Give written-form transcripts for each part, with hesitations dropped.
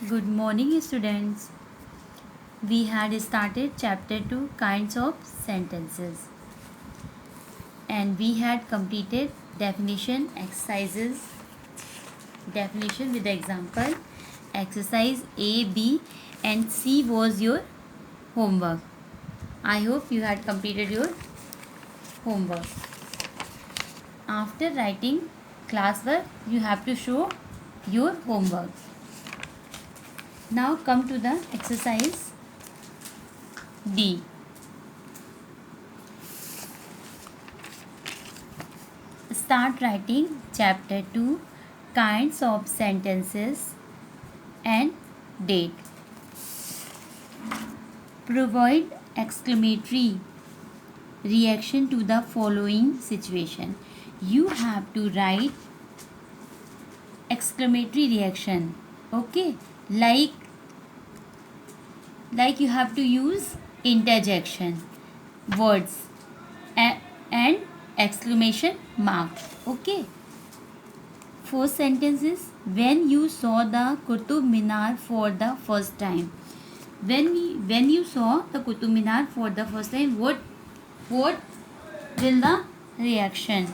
Good morning, students. We had started chapter 2 kinds of sentences and we had completed definition exercises definition with the example exercise A, B and C was your homework. I hope you had completed your homework. After writing classwork, you have to show your homework. Now come to the exercise D. Start writing chapter 2 kinds of sentences and date. Provide exclamatory reaction to the following situation. You have to write exclamatory reaction. Okay, like you have to use interjection words and exclamation mark. Okay. First sentence is when you saw the Qutub Minar for the first time. When you saw the Qutub Minar for the first time, what will the reaction?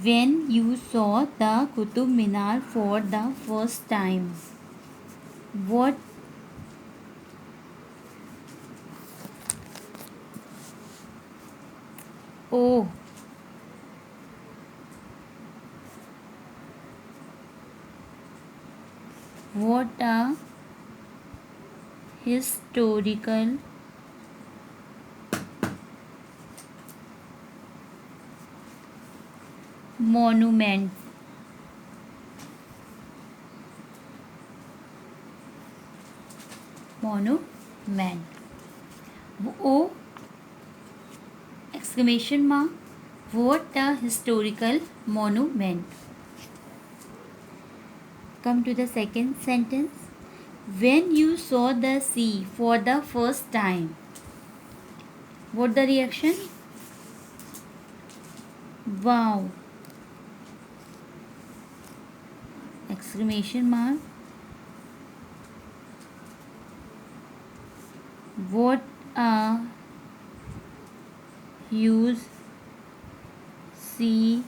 When you saw the Qutub Minar for the first time, what oh what a historical monument. Monument. Oh, exclamation mark. What a historical monument. Come to the second sentence. When you saw the sea for the first time, what the reaction? Wow! Exclamation mark. What a huge sea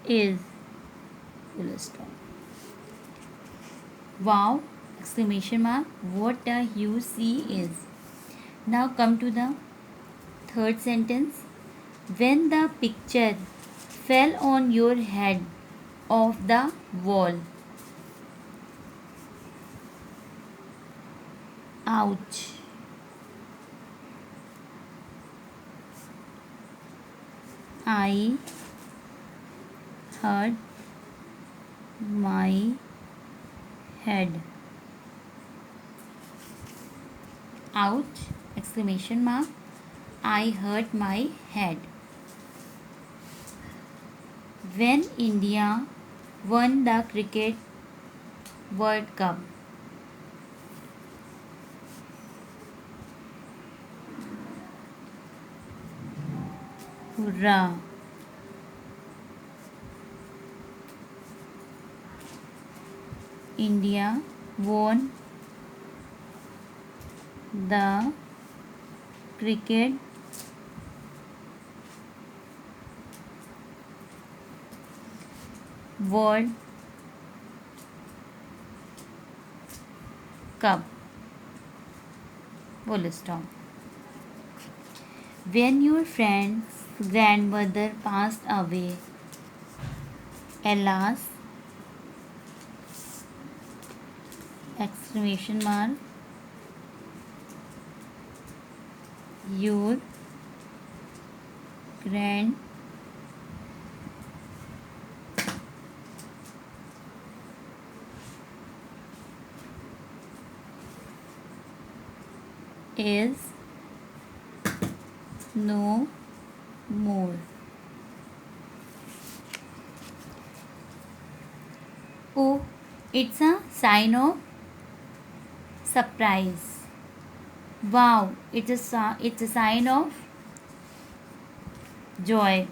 is. Full stop. Wow! Exclamation mark. What a huge sea is. Now come to the third sentence. When the picture fell on your head off the wall. Ouch. I hurt my head. Ouch! Exclamation mark. I hurt my head. When India won the Cricket World Cup. Hurrah! India won the Cricket World Cup. Full stop. When your friend's grandmother passed away, alas! Exclamation mark. Your grand is no more. Oh, it's a sign of surprise. Wow, it's a sign of joy.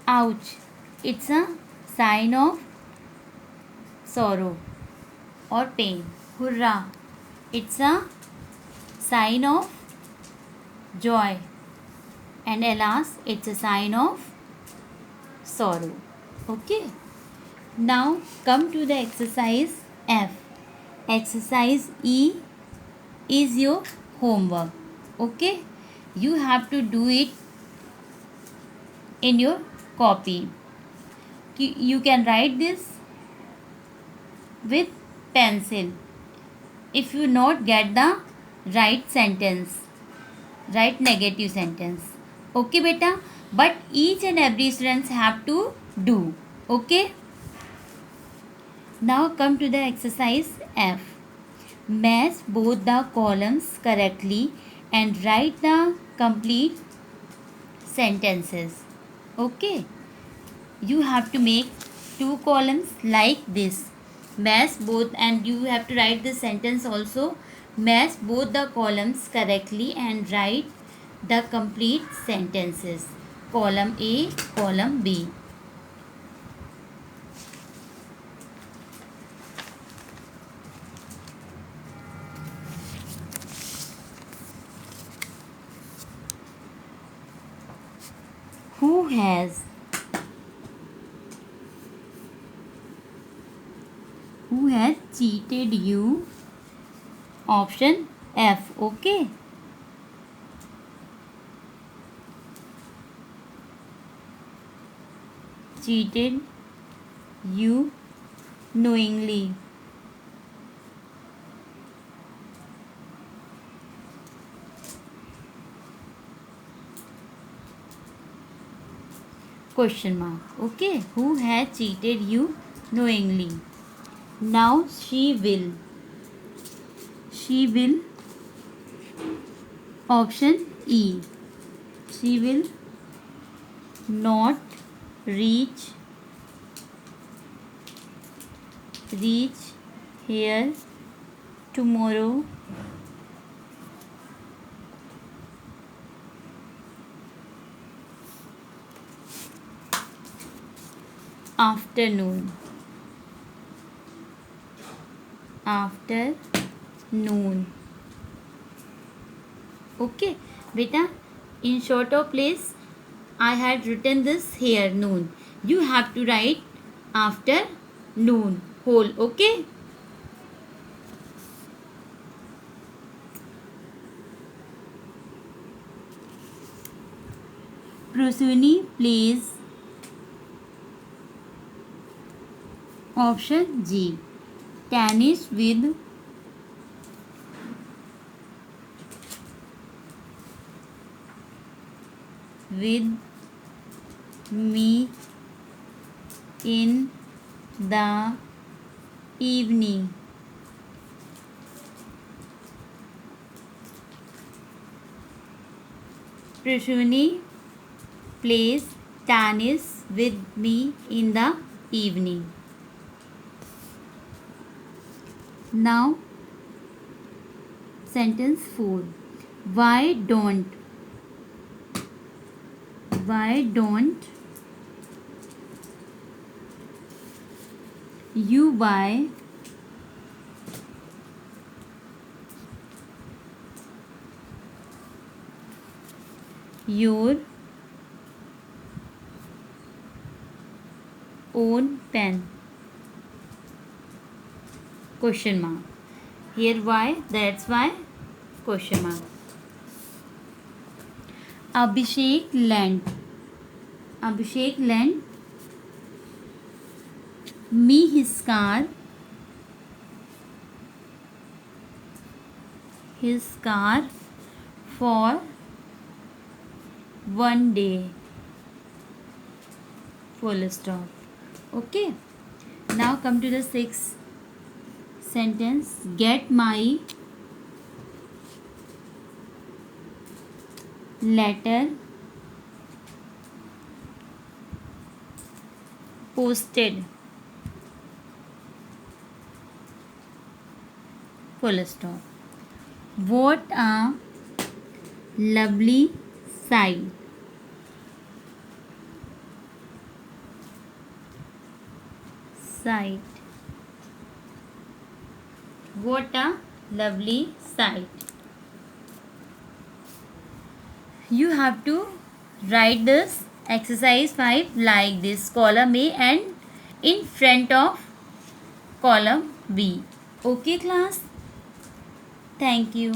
Ouch. It's a sign of sorrow or pain. Hurrah. It's a sign of joy. And alas, it's a sign of sorrow. Okay. Now come to the exercise F. Exercise E is your homework. Okay. You have to do it in your copy. You can write this with pencil. If you not get the right sentence, write negative sentence. Okay beta, but each and every students have to do. Okay. Now come to the exercise F. Match both the columns correctly and write the complete sentences. Okay. You have to make two columns like this. Match both, and you have to write this sentence also. Match both the columns correctly and write the complete sentences. Column A, column B. Who has cheated you? Option F. Okay. Cheated you knowingly. Question mark. Okay. Who has cheated you knowingly? Now she will. She will. Option E. She will not reach here tomorrow afternoon. Okay beta, in shorter place I had written this here noon. You have to write after noon whole. Okay. Prosuni plays. Option G. Tennis with me in the evening. Prashuni plays tennis with me in the evening. Now sentence 4. Why don't you buy your own pen? Question mark. Here why? That's why. Question mark. Abhishek lent me his car for one day. Full stop. Okay. Now come to the sixth sentence. Get my letter posted. Full stop. What a lovely sight. sight. What a lovely sight. You have to write this exercise 5 like this: column A and in front of column B. Okay class? Thank you.